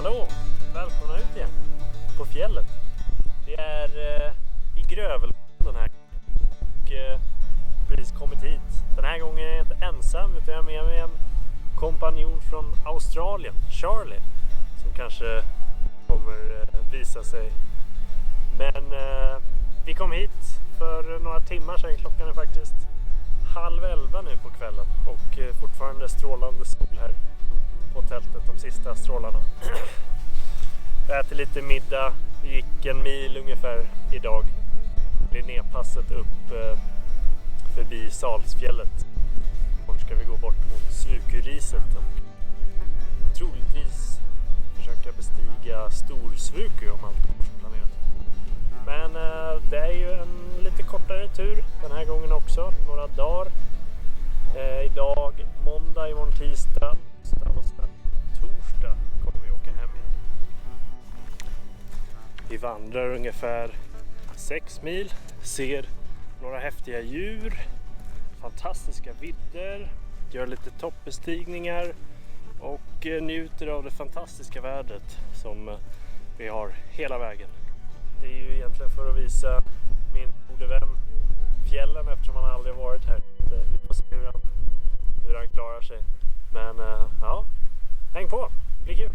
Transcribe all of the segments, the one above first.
Hallå! Välkomna ut igen på fjället. Vi är i Grövelsjön här och precis kommit hit. Den här gången är jag inte ensam utan jag är med mig en kompanjon från Australien, Charlie, som kanske kommer visa sig. Men vi kom hit för några timmar sedan, klockan är faktiskt 22:30 nu på kvällen och fortfarande strålande sol här på tältet, de sista strålarna. Jag äter lite middag, vi gick en mil ungefär idag. Linnépasset upp förbi Salsfjället. Och ska vi gå bort mot Svukuriset och troligtvis försöka bestiga Storsvuku om allt går som planerat. Men det är ju en lite kortare tur den här gången också, några dagar. Idag måndag, imorgon tisdag och sen torsdag kommer vi åka hem igen. Vi vandrar ungefär 6 mil, ser några häftiga djur, fantastiska vidder, gör lite toppbestigningar och njuter av det fantastiska vädret som vi har hela vägen. Det är ju egentligen för att visa min gode vän fjällen eftersom han aldrig varit här. Vi får se hur han klarar sig. Men ja, häng på, det blir kul.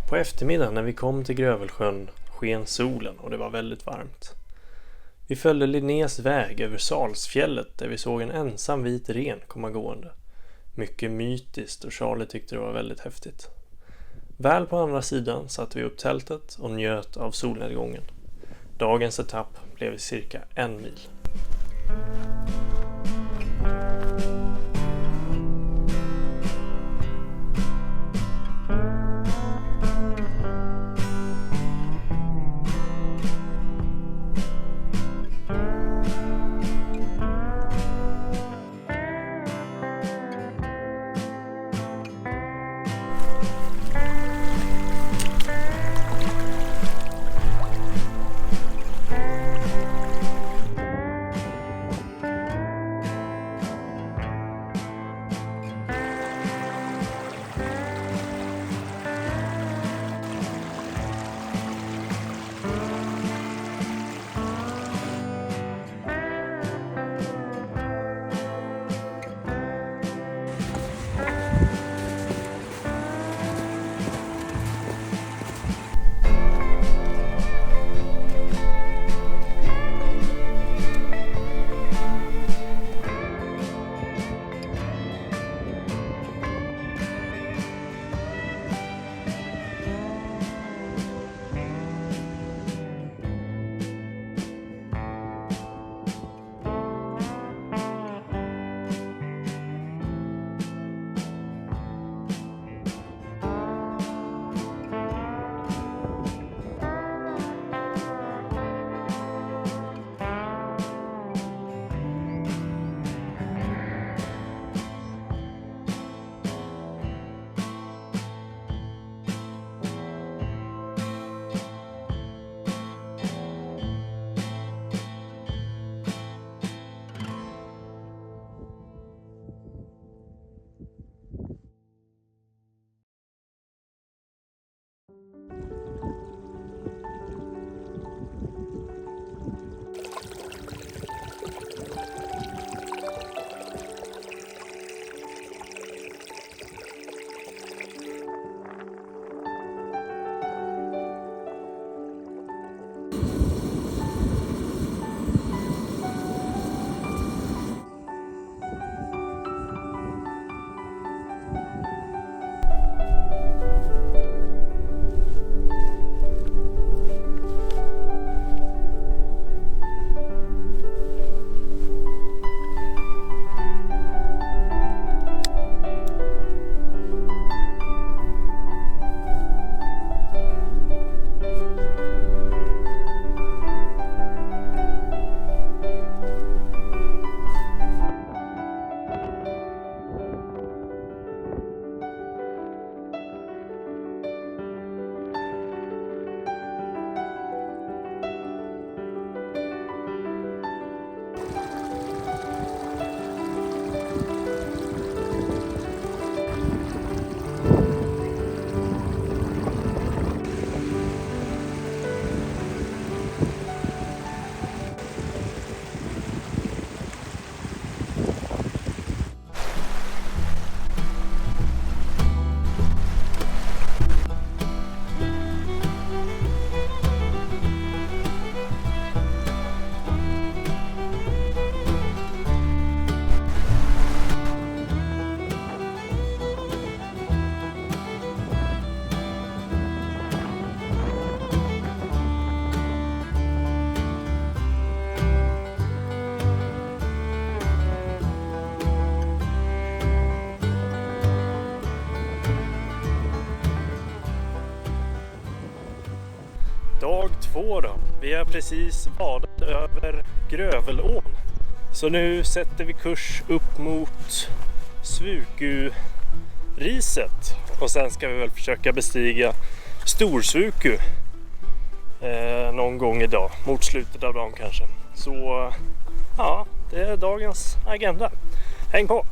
På eftermiddagen när vi kom till Grövelsjön sken solen och det var väldigt varmt. Vi följde Linnés väg över Salsfjället där vi såg en ensam vit ren komma gående. Mycket mytiskt och Charlie tyckte det var väldigt häftigt. Väl på andra sidan satte vi upp tältet och njöt av solnedgången. Dagens etapp blev cirka 1 mil. 2 då. Vi har precis vadat över Grövelån. Så nu sätter vi kurs upp mot Svukuriset. Och sen ska vi väl försöka bestiga Storsvuku någon gång idag. Mot slutet av dagen kanske. Så ja, det är dagens agenda. Häng på!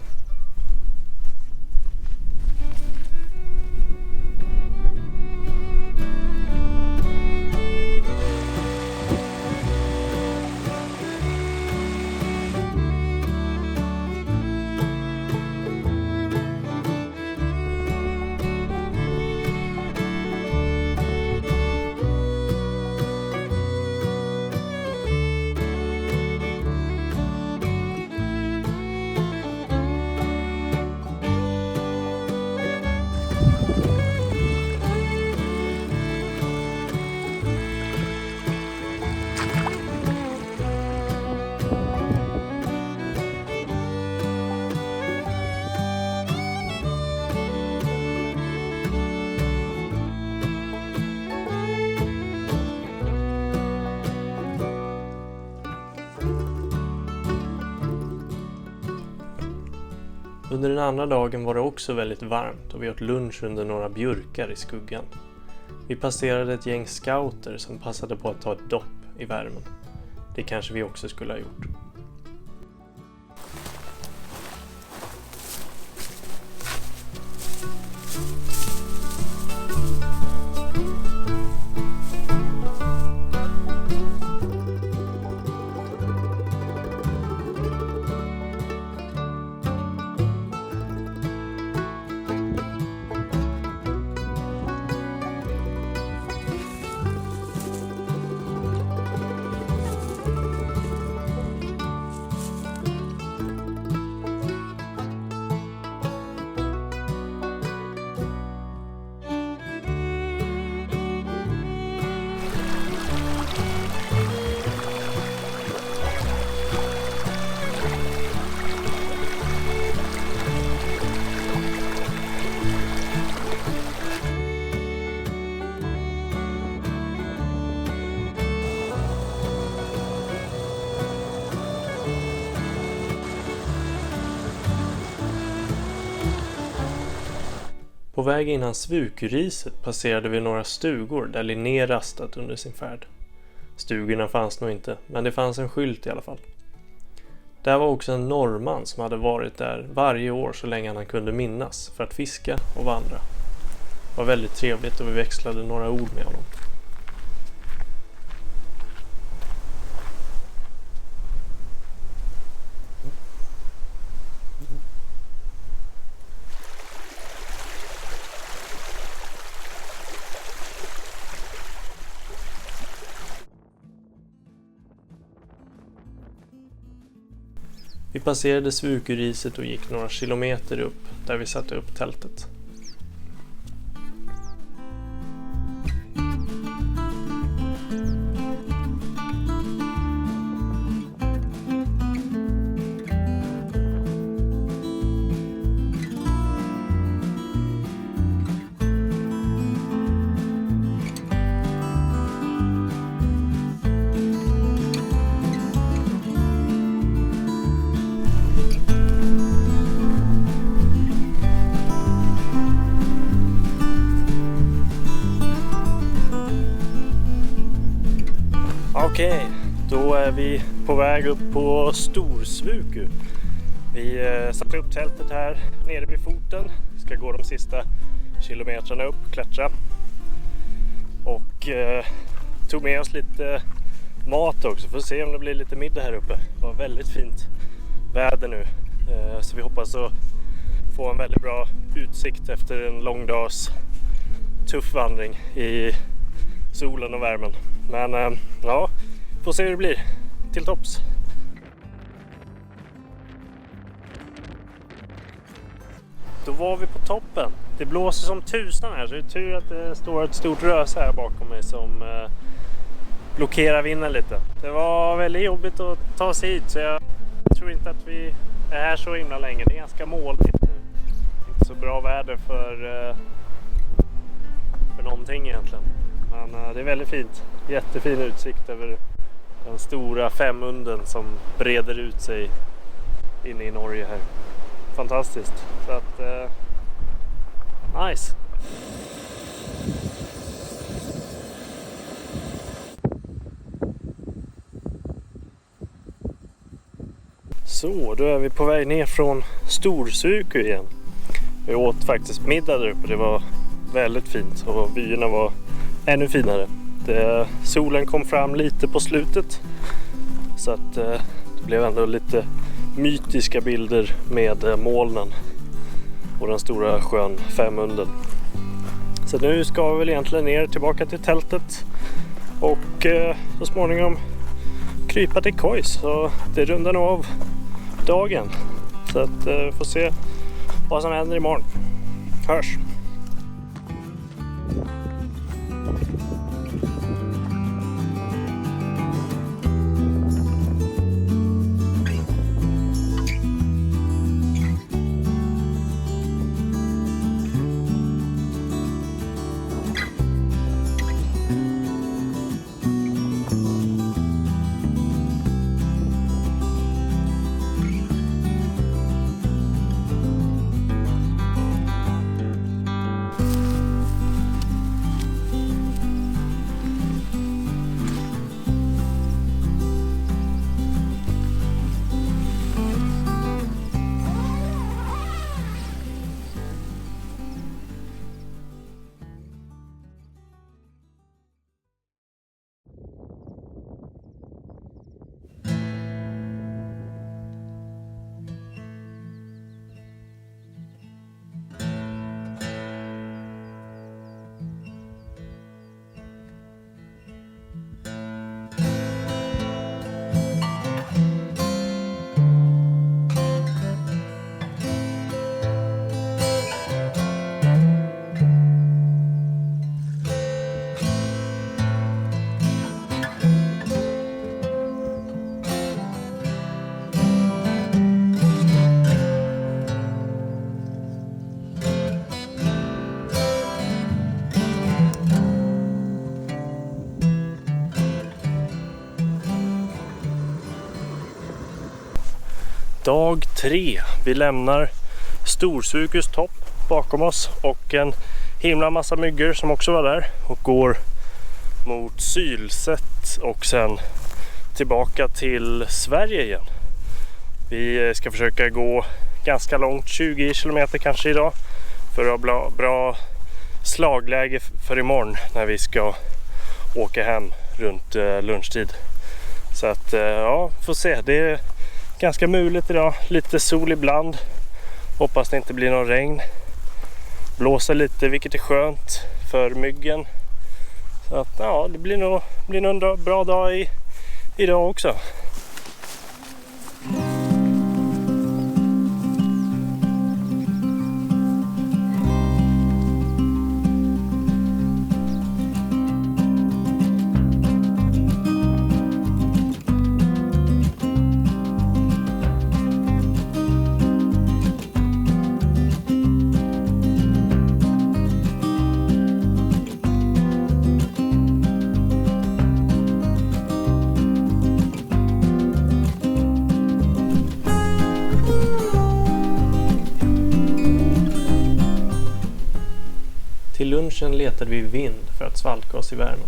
Under den andra dagen var det också väldigt varmt och vi åt lunch under några björkar i skuggan. Vi passerade ett gäng scouter som passade på att ta ett dopp i värmen. Det kanske vi också skulle ha gjort. På väg innan Svukuriset passerade vi några stugor där Linné rastat under sin färd. Stugorna fanns nog inte, men det fanns en skylt i alla fall. Där var också en norrman som hade varit där varje år så länge han kunde minnas för att fiska och vandra. Det var väldigt trevligt och vi växlade några ord med honom. Vi passerade Svukuriset och gick några kilometer upp där vi satte upp tältet. Okej, då är vi på väg upp på Storsvuku. Vi satte upp tältet här nere vid foten. Ska gå de sista kilometrarna upp, klättra. Och tog med oss lite mat också. Får se om det blir lite middag här uppe. Det var väldigt fint väder nu. Så vi hoppas att få en väldigt bra utsikt efter en lång dags tuff vandring i solen och värmen. Men ja, får se hur det blir. Till topps. Då var vi på toppen. Det blåser som tusan här så det är tur att det står ett stort röse här bakom mig som blockerar vinden lite. Det var väldigt jobbigt att ta sig hit så jag tror inte att vi är här så himla länge. Det är ganska molnigt nu. Inte så bra väder för någonting egentligen. Men det är väldigt fint. Jättefin utsikt över den stora Femunden som breder ut sig inne i Norge här. Fantastiskt. Så att nice. Så, då är vi på väg ner från Storsuku igen. Vi åt faktiskt middag där uppe. Det var väldigt fint och vyerna var ännu finare. Solen kom fram lite på slutet, så att det blev ändå lite mytiska bilder med molnen och den stora sjön Femunden. Så nu ska vi väl egentligen ner tillbaka till tältet och så småningom krypa till Kojs. Så det rundar nog av dagen. Så att får se vad som händer imorgon. Hörs! Dag 3. Vi lämnar Storsukus topp bakom oss och en himla massa myggor som också var där och går mot Sylset och sen tillbaka till Sverige igen. Vi ska försöka gå ganska långt, 20 kilometer kanske idag, för att ha bra slagläge för imorgon när vi ska åka hem runt lunchtid. Så att ja, får se. Det är ganska muligt idag, lite sol ibland. Hoppas det inte blir någon regn. Blåser lite, vilket är skönt för myggen. Så att ja, det blir nog en bra dag idag också. Till lunchen letade vi vind för att svalka oss i värmen.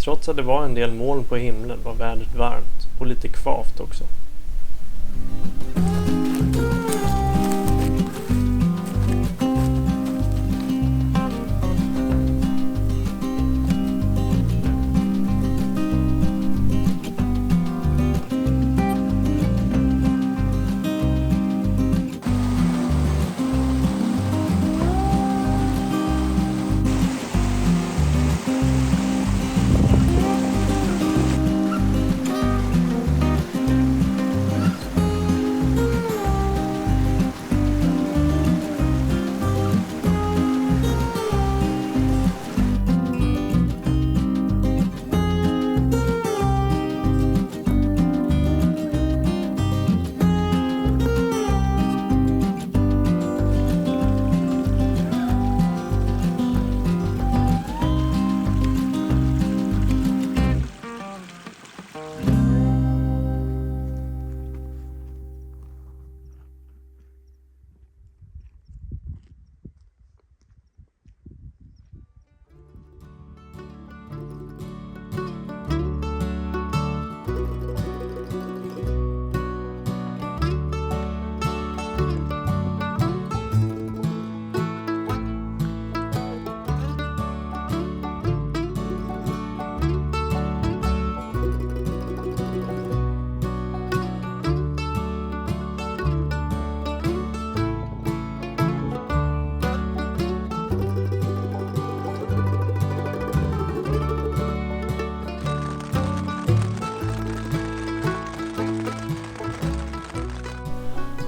Trots att det var en del moln på himlen var vädret varmt och lite kvavt också.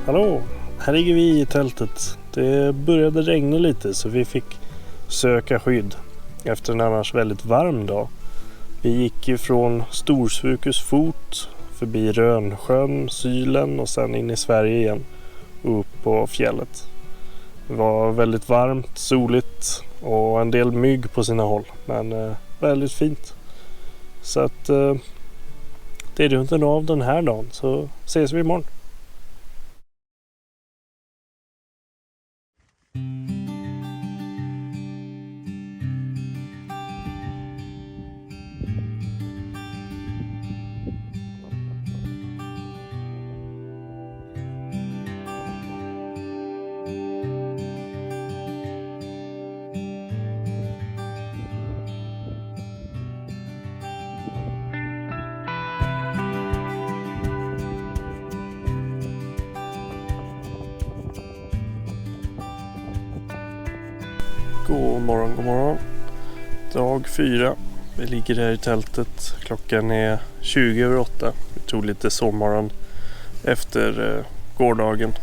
Hallå, här ligger vi i tältet. Det började regna lite så vi fick söka skydd efter en annars väldigt varm dag. Vi gick ifrån Storsvukus fot, förbi Rönsjön, Sylen och sen in i Sverige igen och upp på fjället. Det var väldigt varmt, soligt och en del mygg på sina håll, men väldigt fint. Så att det är runt av den här dagen, så ses vi imorgon. God morgon. Dag 4. Vi ligger här i tältet. Klockan är 20:08. Vi tog lite sovmorgon efter gårdagen.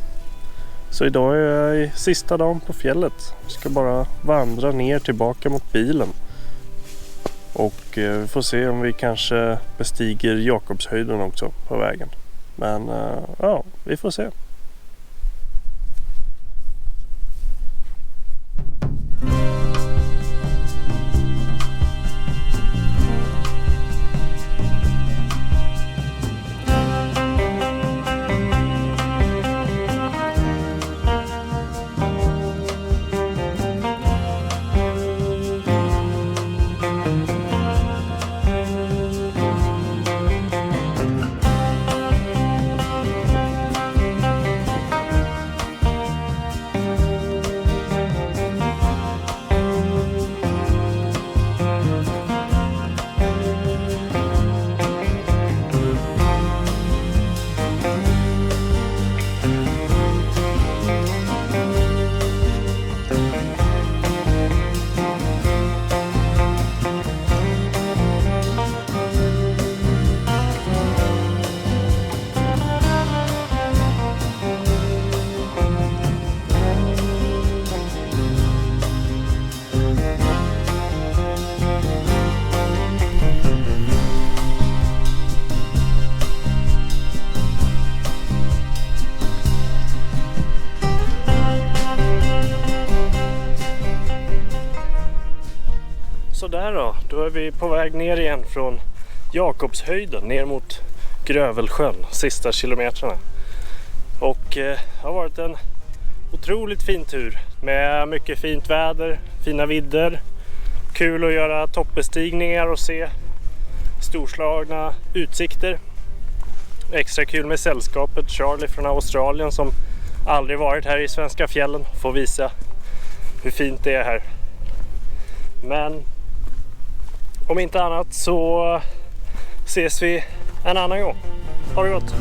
Så idag är jag i sista dagen på fjället. Vi ska bara vandra ner tillbaka mot bilen. Och vi får se om vi kanske bestiger Jakobshöjden också på vägen. Men ja, vi får se. Så där då är vi på väg ner igen från Jakobshöjden ner mot Grövelsjön, sista kilometrarna. Och det har varit en otroligt fin tur med mycket fint väder, fina vidder. Kul att göra toppbestigningar och se storslagna utsikter. Extra kul med sällskapet Charlie från Australien som aldrig varit här i svenska fjällen. Får visa hur fint det är här. Men om inte annat så ses vi en annan gång. Ha det gott!